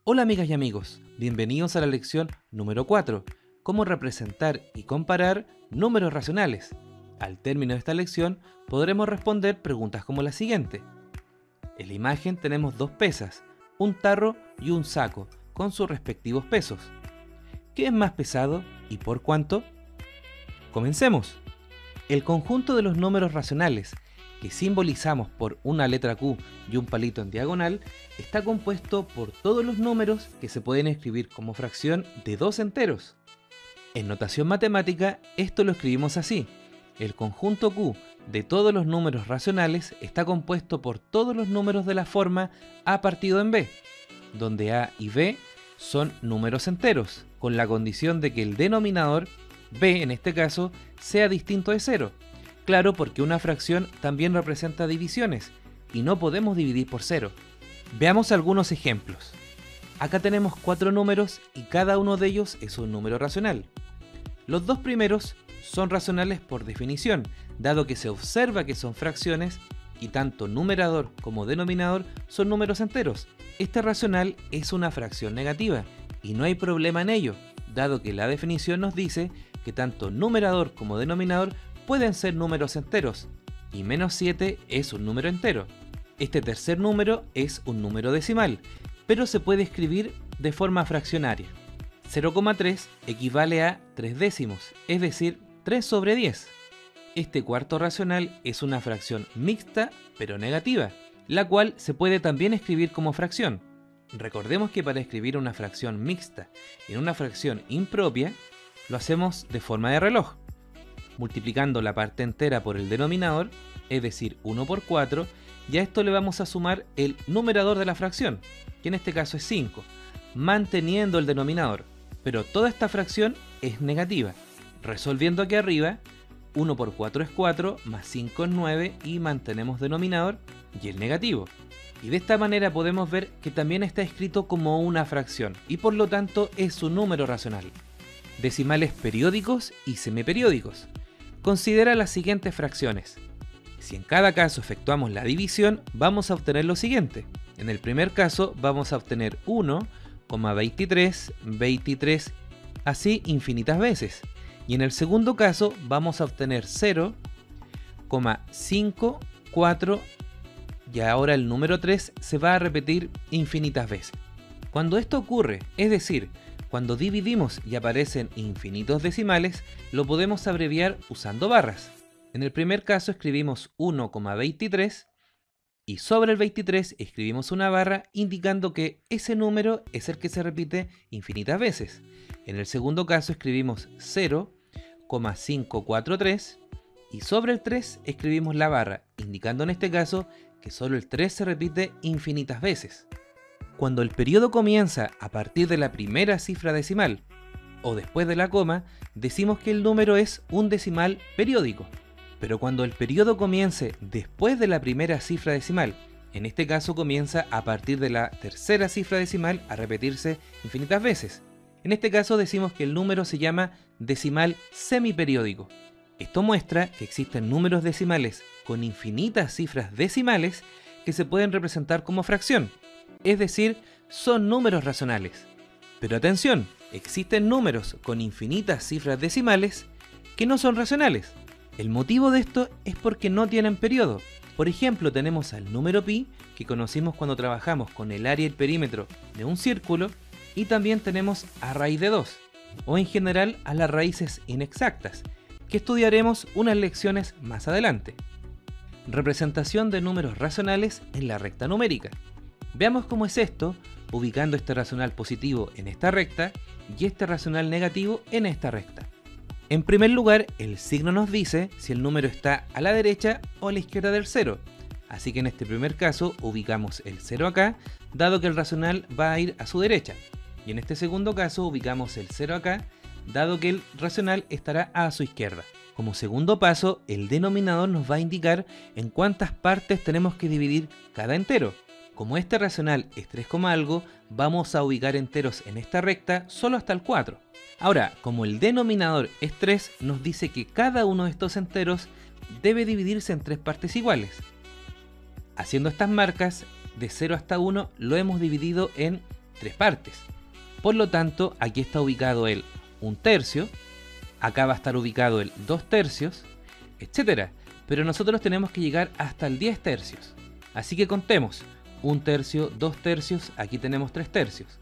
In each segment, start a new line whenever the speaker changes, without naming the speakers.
Hola amigas y amigos, bienvenidos a la lección número 4, cómo representar y comparar números racionales. Al término de esta lección podremos responder preguntas como la siguiente. En la imagen tenemos dos pesas, un tarro y un saco, con sus respectivos pesos. ¿Qué es más pesado y por cuánto? Comencemos. El conjunto de los números racionales, que simbolizamos por una letra Q y un palito en diagonal, está compuesto por todos los números que se pueden escribir como fracción de dos enteros. En notación matemática, esto lo escribimos así. El conjunto Q de todos los números racionales está compuesto por todos los números de la forma A partido en B, donde A y B son números enteros, con la condición de que el denominador, B en este caso, sea distinto de 0. Claro, porque una fracción también representa divisiones, y no podemos dividir por 0. Veamos algunos ejemplos. Acá tenemos 4 números y cada uno de ellos es un número racional. Los dos primeros son racionales por definición, dado que se observa que son fracciones y tanto numerador como denominador son números enteros. Este racional es una fracción negativa y no hay problema en ello, dado que la definición nos dice que tanto numerador como denominador pueden ser números enteros, y menos 7 es un número entero. Este tercer número es un número decimal, pero se puede escribir de forma fraccionaria. 0,3 equivale a 3 décimos, es decir, 3 sobre 10. Este cuarto racional es una fracción mixta, pero negativa, la cual se puede también escribir como fracción. Recordemos que para escribir una fracción mixta en una fracción impropia, lo hacemos de forma de reloj, multiplicando la parte entera por el denominador, es decir, 1 por 4, y a esto le vamos a sumar el numerador de la fracción, que en este caso es 5, manteniendo el denominador, pero toda esta fracción es negativa. Resolviendo aquí arriba, 1 por 4 es 4, más 5 es 9, y mantenemos denominador y el negativo. Y de esta manera podemos ver que también está escrito como una fracción, y por lo tanto es un número racional. Decimales periódicos y semiperiódicos. Considera las siguientes fracciones. Si en cada caso efectuamos la división, vamos a obtener lo siguiente. En el primer caso vamos a obtener 1,23, 23, así infinitas veces. Y en el segundo caso vamos a obtener 0,54 y ahora el número 3 se va a repetir infinitas veces. Cuando esto ocurre, es decir, cuando dividimos y aparecen infinitos decimales, lo podemos abreviar usando barras. En el primer caso escribimos 1,23 y sobre el 23 escribimos una barra indicando que ese número es el que se repite infinitas veces. En el segundo caso escribimos 0,543 y sobre el 3 escribimos la barra, indicando en este caso que solo el 3 se repite infinitas veces. Cuando el periodo comienza a partir de la primera cifra decimal o después de la coma, decimos que el número es un decimal periódico. Pero cuando el periodo comience después de la primera cifra decimal, en este caso comienza a partir de la tercera cifra decimal a repetirse infinitas veces. En este caso decimos que el número se llama decimal semiperiódico. Esto muestra que existen números decimales con infinitas cifras decimales que se pueden representar como fracción. Es decir, son números racionales. Pero atención, existen números con infinitas cifras decimales que no son racionales. El motivo de esto es porque no tienen periodo. Por ejemplo, tenemos al número pi, que conocimos cuando trabajamos con el área y el perímetro de un círculo, y también tenemos a raíz de 2, o en general a las raíces inexactas, que estudiaremos unas lecciones más adelante. Representación de números racionales en la recta numérica. Veamos cómo es esto, ubicando este racional positivo en esta recta y este racional negativo en esta recta. En primer lugar, el signo nos dice si el número está a la derecha o a la izquierda del 0. Así que en este primer caso ubicamos el 0 acá, dado que el racional va a ir a su derecha. Y en este segundo caso ubicamos el 0 acá, dado que el racional estará a su izquierda. Como segundo paso, el denominador nos va a indicar en cuántas partes tenemos que dividir cada entero. Como este racional es 3, algo, vamos a ubicar enteros en esta recta solo hasta el 4. Ahora, como el denominador es 3, nos dice que cada uno de estos enteros debe dividirse en 3 partes iguales. Haciendo estas marcas, de 0 hasta 1 lo hemos dividido en 3 partes. Por lo tanto, aquí está ubicado el 1/3, acá va a estar ubicado el 2/3, etc. Pero nosotros tenemos que llegar hasta el 10/3. Así que contemos: 1/3, 2/3, aquí tenemos 3/3,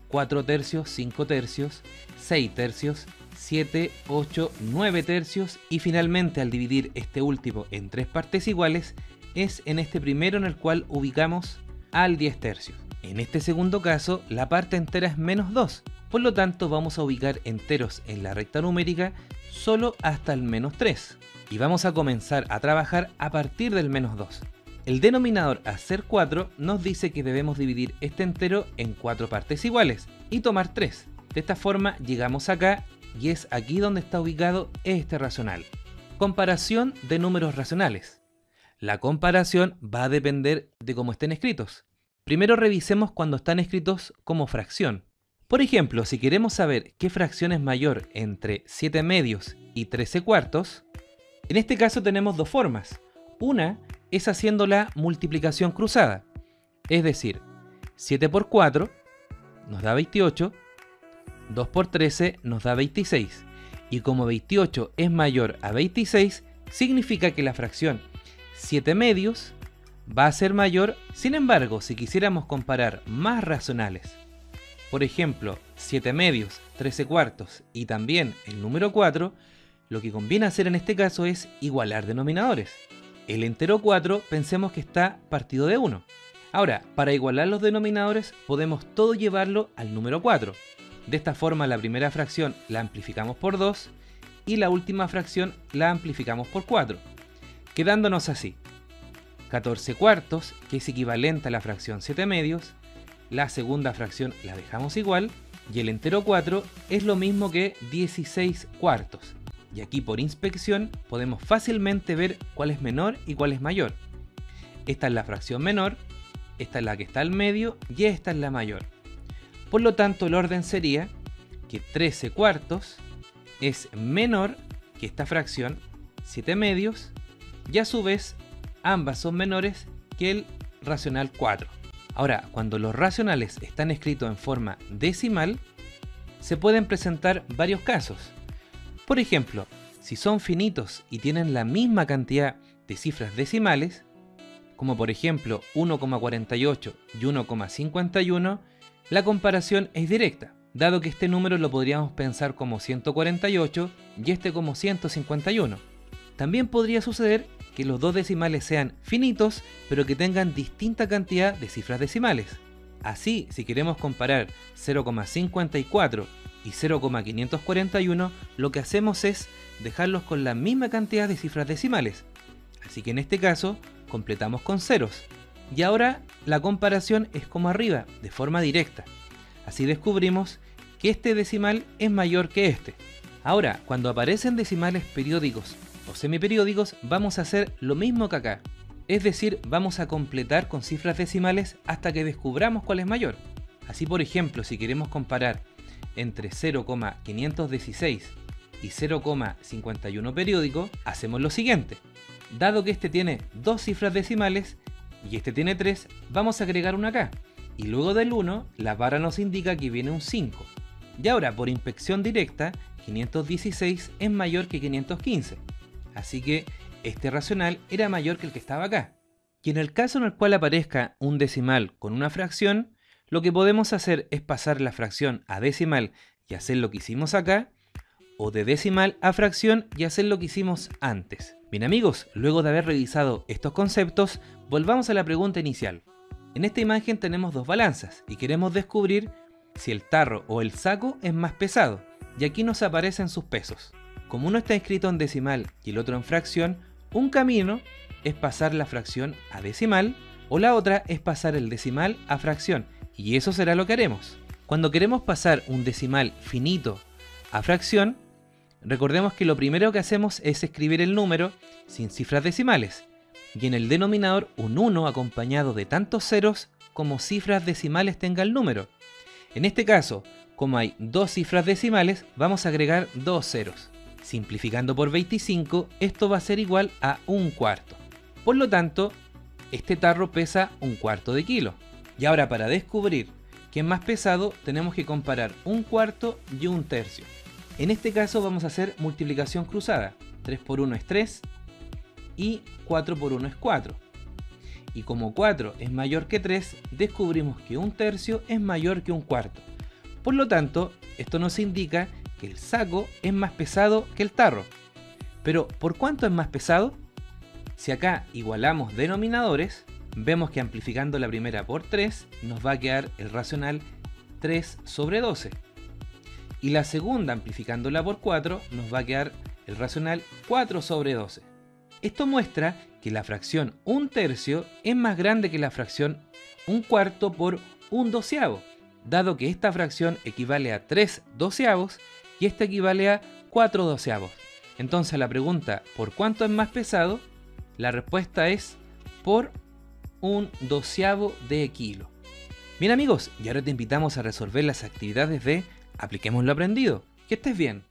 4/3, 5/3, 6/3, 7, 8, 9/3 y finalmente al dividir este último en 3 partes iguales es en este primero en el cual ubicamos al 10/3. En este segundo caso la parte entera es -2, por lo tanto vamos a ubicar enteros en la recta numérica solo hasta el -3 y vamos a comenzar a trabajar a partir del -2. El denominador, al ser 4, nos dice que debemos dividir este entero en 4 partes iguales y tomar 3. De esta forma llegamos acá y es aquí donde está ubicado este racional. Comparación de números racionales. La comparación va a depender de cómo estén escritos. Primero revisemos cuando están escritos como fracción. Por ejemplo, si queremos saber qué fracción es mayor entre 7 medios y 13 cuartos, en este caso tenemos dos formas. Una es haciendo la multiplicación cruzada, es decir, 7 por 4 nos da 28, 2 por 13 nos da 26, y como 28 es mayor a 26, significa que la fracción 7 medios va a ser mayor. Sin embargo, si quisiéramos comparar más racionales, por ejemplo, 7 medios, 13 cuartos y también el número 4, lo que conviene hacer en este caso es igualar denominadores. El entero 4 pensemos que está partido de 1. Ahora, para igualar los denominadores podemos todo llevarlo al número 4. De esta forma la primera fracción la amplificamos por 2 y la última fracción la amplificamos por 4, quedándonos así: 14 cuartos, que es equivalente a la fracción 7 medios, la segunda fracción la dejamos igual, y el entero 4 es lo mismo que 16 cuartos. Y aquí por inspección podemos fácilmente ver cuál es menor y cuál es mayor. Esta es la fracción menor, esta es la que está al medio y esta es la mayor. Por lo tanto, el orden sería que 13 cuartos es menor que esta fracción 7 medios y a su vez ambas son menores que el racional 4. Ahora, cuando los racionales están escritos en forma decimal, se pueden presentar varios casos. Por ejemplo, si son finitos y tienen la misma cantidad de cifras decimales, como por ejemplo 1,48 y 1,51, la comparación es directa, dado que este número lo podríamos pensar como 148 y este como 151. También podría suceder que los dos decimales sean finitos, pero que tengan distinta cantidad de cifras decimales. Así, si queremos comparar 0,54 y 0,541, lo que hacemos es dejarlos con la misma cantidad de cifras decimales. Así que en este caso, completamos con ceros. Y ahora la comparación es como arriba, de forma directa. Así descubrimos que este decimal es mayor que este. Ahora, cuando aparecen decimales periódicos o semiperiódicos, vamos a hacer lo mismo que acá. Es decir, vamos a completar con cifras decimales hasta que descubramos cuál es mayor. Así, por ejemplo, si queremos comparar entre 0,516 y 0,51 periódico, hacemos lo siguiente. Dado que este tiene dos cifras decimales y este tiene 3, vamos a agregar una acá. Y luego del 1, la barra nos indica que viene un 5. Y ahora, por inspección directa, 516 es mayor que 515. Así que este racional era mayor que el que estaba acá. Y en el caso en el cual aparezca un decimal con una fracción, lo que podemos hacer es pasar la fracción a decimal y hacer lo que hicimos acá, o de decimal a fracción y hacer lo que hicimos antes. Bien amigos, luego de haber revisado estos conceptos, volvamos a la pregunta inicial. En esta imagen tenemos dos balanzas y queremos descubrir si el tarro o el saco es más pesado, y aquí nos aparecen sus pesos. Como uno está escrito en decimal y el otro en fracción, un camino es pasar la fracción a decimal o la otra es pasar el decimal a fracción, y eso será lo que haremos. Cuando queremos pasar un decimal finito a fracción, recordemos que lo primero que hacemos es escribir el número sin cifras decimales y en el denominador un 1 acompañado de tantos ceros como cifras decimales tenga el número. En este caso, como hay dos cifras decimales, vamos a agregar dos ceros. Simplificando por 25, esto va a ser igual a 1/4. Por lo tanto, este tarro pesa 1/4 de kilo. Y ahora, para descubrir que es más pesado, tenemos que comparar un cuarto y un tercio. En este caso vamos a hacer multiplicación cruzada. 3 por 1 es 3 y 4 por 1 es 4. Y como 4 es mayor que 3, descubrimos que un tercio es mayor que un cuarto. Por lo tanto, esto nos indica que el saco es más pesado que el tarro. Pero, ¿por cuánto es más pesado? Si acá igualamos denominadores, vemos que amplificando la primera por 3 nos va a quedar el racional 3 sobre 12. Y la segunda amplificándola por 4 nos va a quedar el racional 4 sobre 12. Esto muestra que la fracción un tercio es más grande que la fracción un cuarto por un doceavo, dado que esta fracción equivale a 3 doceavos y esta equivale a 4 doceavos. Entonces a la pregunta ¿por cuánto es más pesado? La respuesta es por un doceavo de kilo. Bien amigos, y ahora te invitamos a resolver las actividades de Apliquemos lo aprendido. Que estés bien.